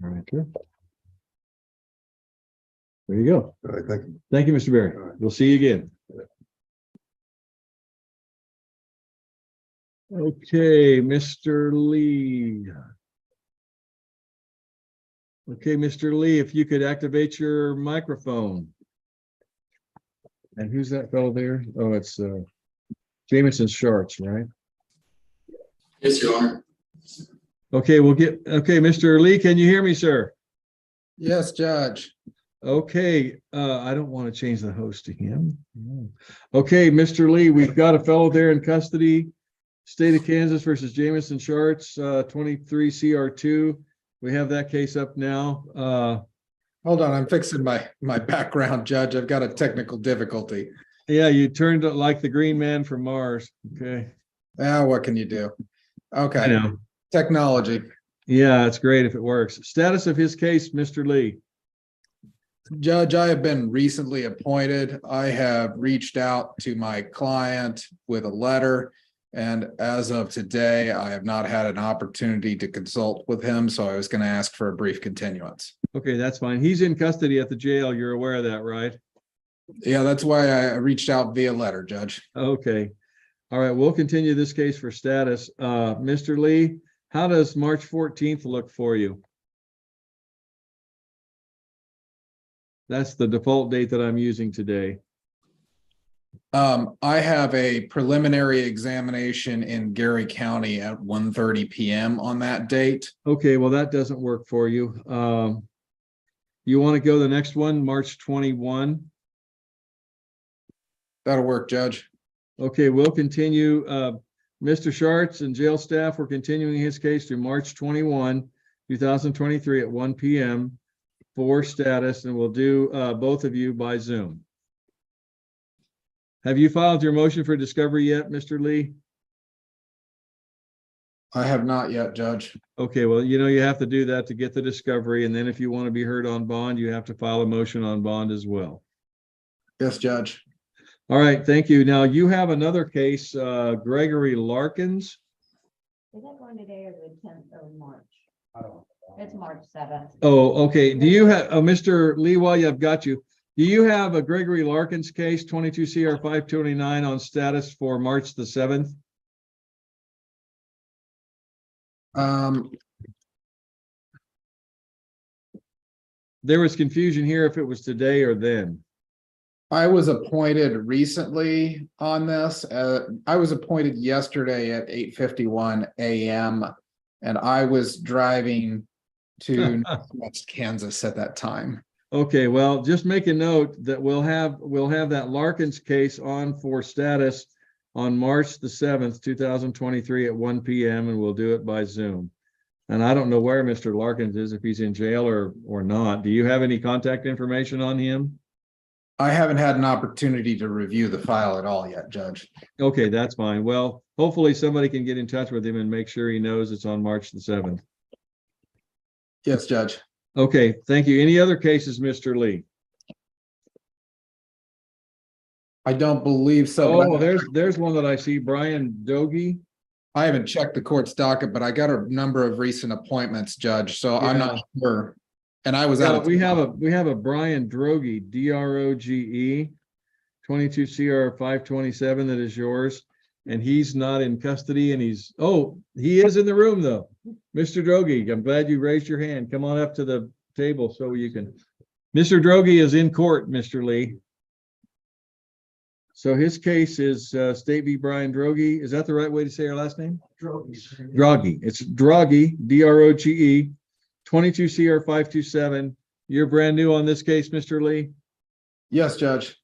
[SPEAKER 1] All right, sir. There you go.
[SPEAKER 2] All right, thank you.
[SPEAKER 1] Thank you, Mr. Barry.
[SPEAKER 2] All right.
[SPEAKER 1] We'll see you again. Okay, Mr. Lee. Okay, Mr. Lee, if you could activate your microphone. And who's that fellow there? Oh, it's Jamison Schartz, right?
[SPEAKER 5] Yes, Your Honor.
[SPEAKER 1] Okay, Mr. Lee, can you hear me, sir?
[SPEAKER 7] Yes, Judge.
[SPEAKER 1] Okay, I don't want to change the host to him. Okay, Mr. Lee, we've got a fellow there in custody. State of Kansas versus Jamison Schartz, 23 CR2. We have that case up now.
[SPEAKER 7] Hold on, I'm fixing my background, Judge. I've got a technical difficulty.
[SPEAKER 1] Yeah, you turned like the green man from Mars. Okay.
[SPEAKER 7] What can you do?
[SPEAKER 1] I
[SPEAKER 7] Okay,
[SPEAKER 1] know.
[SPEAKER 7] technology.
[SPEAKER 1] Yeah, it's great if it works. Status of his case, Mr. Lee.
[SPEAKER 7] Judge, I have been recently appointed. I have reached out to my client with a letter. And as of today, I have not had an opportunity to consult with him. So I was going to ask for a brief continuance.
[SPEAKER 1] Okay, that's fine. He's in custody at the jail. You're aware of that, right?
[SPEAKER 7] Yeah, that's why I reached out via letter, Judge.
[SPEAKER 1] Okay. All right, we'll continue this case for status. Mr. Lee, how does March 14th look for you? That's the default date that I'm using today.
[SPEAKER 7] I have a preliminary examination in Gary County at 1:30 p.m. on that date.
[SPEAKER 1] Okay, well, that doesn't work for you. You want to go the next one, March 21?
[SPEAKER 7] That'll work, Judge.
[SPEAKER 1] Okay, we'll continue. Mr. Schartz and jail staff, we're continuing his case to March 21, 2023 at 1 p.m. for status, and we'll do both of you by Zoom. Have you filed your motion for discovery yet, Mr. Lee?
[SPEAKER 7] I have not yet, Judge.
[SPEAKER 1] Okay, well, you have to do that to get the discovery, and then if you want to be heard on bond, you have to file a motion on bond as well.
[SPEAKER 7] Yes, Judge.
[SPEAKER 1] All right, thank you. Now you have another case, Gregory Larkins.
[SPEAKER 6] Is that going today or the 10th of March? It's March 7th.
[SPEAKER 1] Oh, okay. Do you have, Mr. Lee, while I've got you, do you have a Gregory Larkins case, 22 CR 529 on status for March the 7th? There was confusion here if it was today or then.
[SPEAKER 7] I was appointed recently on this. I was appointed yesterday at 8:51 a.m. and I was driving to Northwest Kansas at that time.
[SPEAKER 1] Okay, well, just make a note that we'll have that Larkins case on for status on March the 7th, 2023 at 1 p.m. and we'll do it by Zoom. And I don't know where Mr. Larkins is, if he's in jail or not. Do you have any contact information on him?
[SPEAKER 7] I haven't had an opportunity to review the file at all yet, Judge.
[SPEAKER 1] Okay, that's fine. Well, hopefully somebody can get in touch with him and make sure he knows it's on March the 7th.
[SPEAKER 7] Yes, Judge.
[SPEAKER 1] Okay, thank you. Any other cases, Mr. Lee?
[SPEAKER 7] I don't believe so.
[SPEAKER 1] Oh, there's one that I see, Brian Drogy.
[SPEAKER 7] I haven't checked the court's docket, but I got a number of recent appointments, Judge, so I'm not sure. And I was out.
[SPEAKER 1] We have a Brian Drogy, Droge, 22 CR 527 that is yours, and he's not in custody, and he is in the room though. Mr. Drogy, I'm glad you raised your hand. Come on up to the table so you can. Mr. Drogy is in court, Mr. Lee. So his case is State v. Brian Drogy. Is that the right way to say your last name? Drogy. It's Drogy, Droge, 22 CR 527. You're brand new on this case, Mr. Lee?
[SPEAKER 7] Yes, Judge.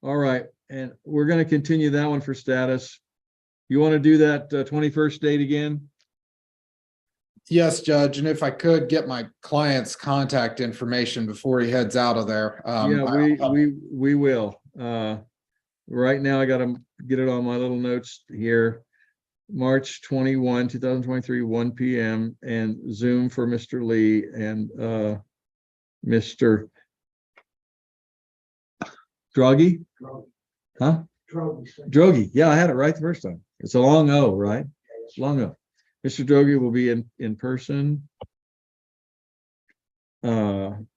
[SPEAKER 1] All right. And we're going to continue that one for status. You want to do that 21st date again?
[SPEAKER 7] Yes, Judge. And if I could get my client's contact information before he heads out of there.
[SPEAKER 1] Yeah, we will. Right now, I got to get it on my little notes here. March 21, 2023, 1 p.m. and Zoom for Mr. Lee and Mr. Drogy? Huh? Drogy. Yeah, I had it right the first time. It's a long O, right? Long O. Mr. Drogy will be in person. Come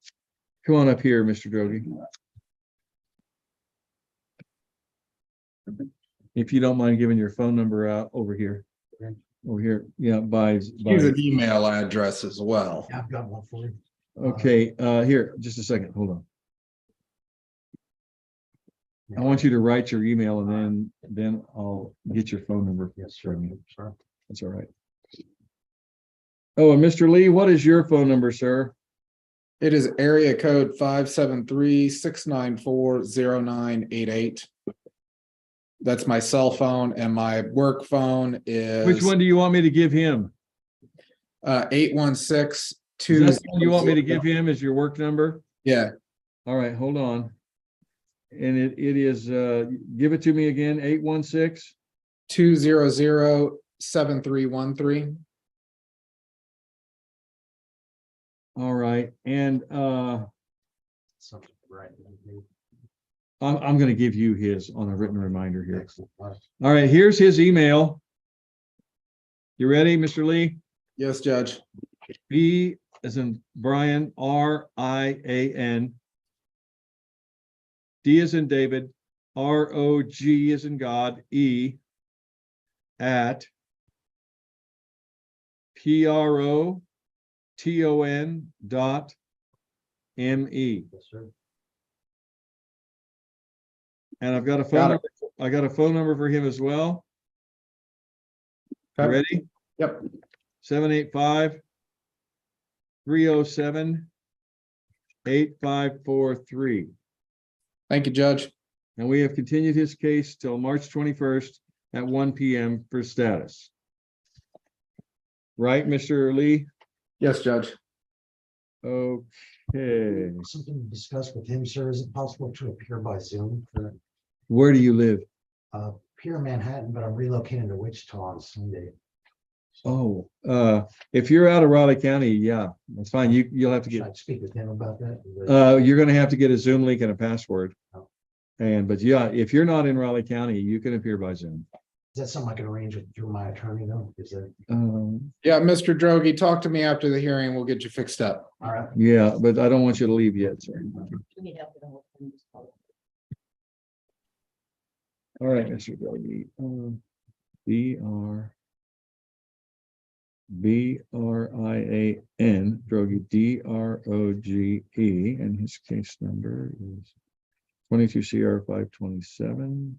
[SPEAKER 1] on up here, Mr. Drogy. If you don't mind giving your phone number out over here. Over here. Yeah,
[SPEAKER 7] Use an email address as well.
[SPEAKER 15] Yeah, I've got one for you.
[SPEAKER 1] Okay, here, just a second. Hold on. I want you to write your email and then I'll get your phone number.
[SPEAKER 15] Yes,
[SPEAKER 1] from you.
[SPEAKER 15] sir.
[SPEAKER 1] That's all right. Oh, and Mr. Lee, what is your phone number, sir?
[SPEAKER 7] It is area code 573-694-0988. That's my cell phone, and my work phone is.
[SPEAKER 1] Which one do you want me to give him?
[SPEAKER 7] 816.
[SPEAKER 1] Is that the one you want me to give him as your work number?
[SPEAKER 7] Yeah.
[SPEAKER 1] All right, hold on. And it is, give it to me again, 816.
[SPEAKER 7] 200-7313.
[SPEAKER 1] All right, and I'm going to give you his on a written reminder here. All right, here's his email. You ready, Mr. Lee?
[SPEAKER 7] Yes, Judge.
[SPEAKER 1] B as in Brian, R-I-A-N. D as in David, R-O-G as in God, E at PROTON.ME. And I've got a phone number. I got a phone number for him as well. You
[SPEAKER 7] Okay.
[SPEAKER 1] ready?
[SPEAKER 7] Yep.
[SPEAKER 1] 785-307-8543.
[SPEAKER 7] Thank you, Judge.
[SPEAKER 1] And we have continued his case till March 21st at 1 p.m. for status. Right, Mr. Lee?
[SPEAKER 7] Yes, Judge.
[SPEAKER 1] Okay.
[SPEAKER 15] Something to discuss with him, sir. Is it possible to appear by Zoom?
[SPEAKER 1] Where do you live?
[SPEAKER 15] Here in Manhattan, but I'm relocating to Wichita on Sunday.
[SPEAKER 1] Oh, if you're out of Raleigh County, yeah, that's fine. You'll have to
[SPEAKER 15] Should
[SPEAKER 1] get.
[SPEAKER 15] I speak with him about that?
[SPEAKER 1] You're going to have to get a Zoom link and a password. But yeah, if you're not in Raleigh County, you can appear by Zoom.
[SPEAKER 15] Is that something I can arrange through my attorney though? Is that?
[SPEAKER 7] Yeah, Mr. Drogy, talk to me after the hearing. We'll get you fixed up.
[SPEAKER 15] All right.
[SPEAKER 1] Yeah, but I don't want you to leave yet, sir. All right, Mr. Drogy. B-R-I-A-N, Drogy, D-R-O-G-E, and his case number is 22 CR 527.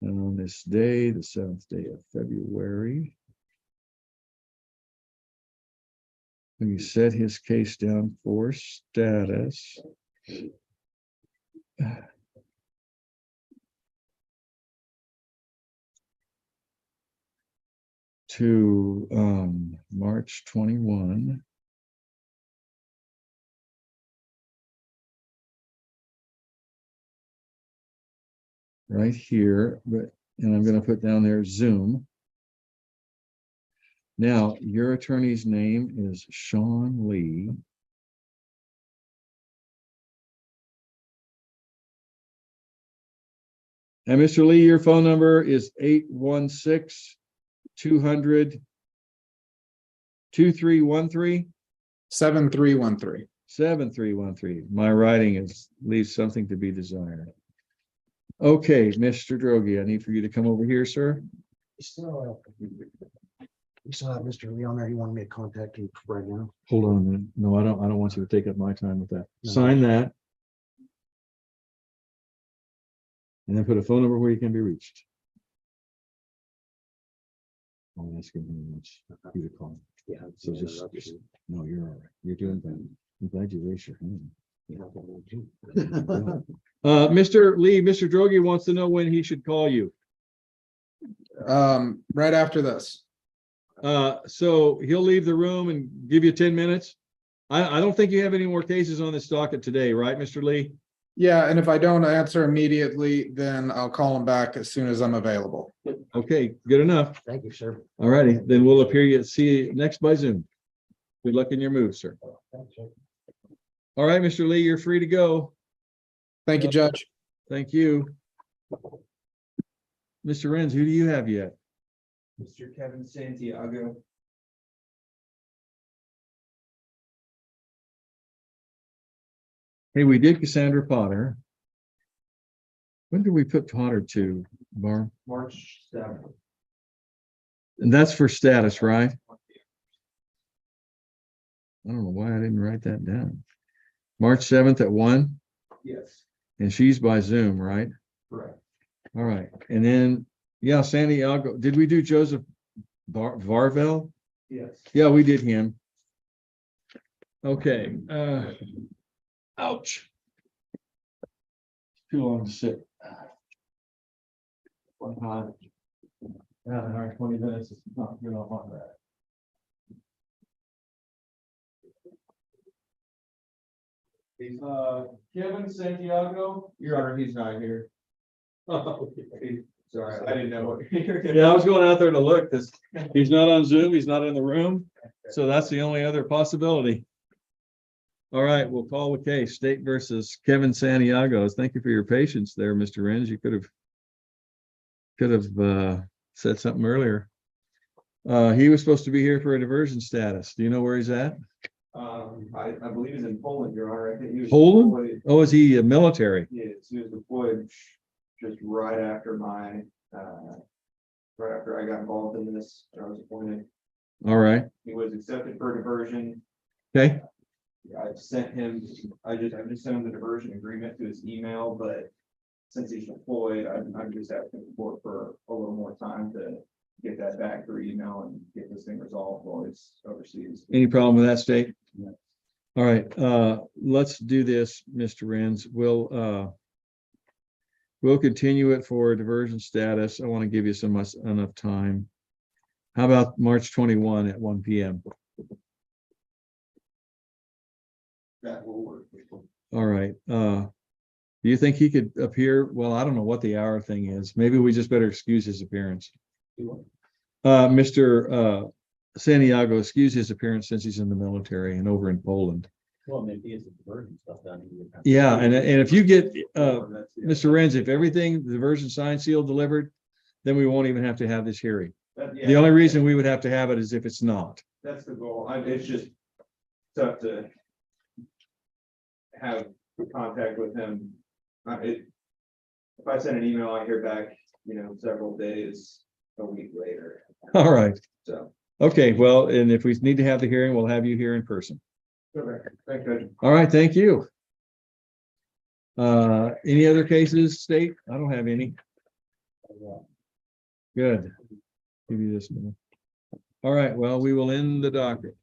[SPEAKER 1] And on this day, the 7th day of February, we set his case down for status. To March 21. Right here, and I'm going to put down there Zoom. Now, your attorney's name is Sean Lee. And Mr. Lee, your phone number is 816-200-2313.
[SPEAKER 7] 7313.
[SPEAKER 1] 7313. My writing leaves something to be desired. Okay, Mr. Drogy, I need for you to come over here, sir.
[SPEAKER 15] You still have Mr. Lee on there. He wanted me to contact him right now.
[SPEAKER 1] Hold on a minute. No, I don't want you to take up my time with that.
[SPEAKER 15] No.
[SPEAKER 1] Sign that. And then put a phone number where you can be reached. Oh, that's good. You to call.
[SPEAKER 15] Yeah.
[SPEAKER 1] So just no, you're all right. You're doing fine. I'm glad you raised your hand. Mr. Lee, Mr. Drogy wants to know when he should call you.
[SPEAKER 7] Right after this.
[SPEAKER 1] So he'll leave the room and give you 10 minutes. I don't think you have any more cases on this docket today, right, Mr. Lee?
[SPEAKER 7] Yeah, and if I don't answer immediately, then I'll call him back as soon as I'm available.
[SPEAKER 1] Okay, good enough.
[SPEAKER 15] Thank you, sir.
[SPEAKER 1] All righty, then we'll see you next by Zoom. Good luck in your move, sir.
[SPEAKER 15] Thanks, sir.
[SPEAKER 1] All right, Mr. Lee, you're free to go.
[SPEAKER 7] Thank you, Judge.
[SPEAKER 1] Thank you. Mr. Renz, who do you have yet?
[SPEAKER 9] Mr. Kevin Santiago.
[SPEAKER 1] Hey, we did Cassandra Potter. When did we put Potter to, Barb?
[SPEAKER 9] March 7th.
[SPEAKER 1] And that's for status, right? I don't know why I didn't write that down. March 7th at 1?
[SPEAKER 9] Yes,
[SPEAKER 1] And she's by Zoom, right?
[SPEAKER 9] correct.
[SPEAKER 1] All right. And then Yeah, Santiago. Did we do Joseph Varvel?
[SPEAKER 9] Yes.
[SPEAKER 1] Yeah, we did him. Okay, ouch. Too long to sit. One time. Yeah, an hour, 20 minutes is not good enough on that. Kevin Santiago.
[SPEAKER 9] Your Honor, he's not here. Sorry, I didn't know.
[SPEAKER 1] Yeah, I was going out there to look, because he's not on Zoom, he's not in the room, so that's the only other possibility. All right, we'll call the case, State versus Kevin Santiago. Thank you for your patience there, Mr. Renz. You could have said something earlier. He was supposed to be here for a diversion status. Do you know where he's at?
[SPEAKER 9] I believe he's in Poland, Your Honor. I think he was.
[SPEAKER 1] Poland?
[SPEAKER 9] deployed-
[SPEAKER 1] Oh, is he military?
[SPEAKER 9] Yes, he was deployed just right after right after I got involved in this, I was appointed.
[SPEAKER 1] All right,
[SPEAKER 9] He was accepted for diversion.
[SPEAKER 1] okay,
[SPEAKER 9] I've sent him, I just sent him the diversion agreement to his email, but since he's deployed, I'm just asking for a little more time to get that back through email and get this thing resolved while he's overseas.
[SPEAKER 1] any problem with that, State?
[SPEAKER 9] No.
[SPEAKER 1] All right, let's do this, Mr. Renz. We'll continue it for diversion status. I want to give you enough time. How about March 21 at 1 p.m.?
[SPEAKER 9] That will work.
[SPEAKER 1] All right, do you think he could appear? Well, I don't know what the hour thing is. Maybe we just better excuse his appearance. Mr. Santiago, excuse his appearance since he's in the military and over in Poland.
[SPEAKER 4] Well, maybe it's the diversion stuff done.
[SPEAKER 1] Yeah, and if you get, Mr. Renz, if everything, the diversion signed, sealed, delivered, then we won't even have to have this hearing. The only reason we would have to have it is if it's not.
[SPEAKER 9] That's the goal. It's just tough to have contact with him. If I send an email, I hear back, several days, a week later.
[SPEAKER 1] All right.
[SPEAKER 9] So.
[SPEAKER 1] Okay, well, and if we need to have the hearing, we'll have you here in person.
[SPEAKER 9] Okay, thank you.
[SPEAKER 1] All right, thank you. Any other cases, State? I don't have any. Good. Give you this minute. All right, well, we will end the docket.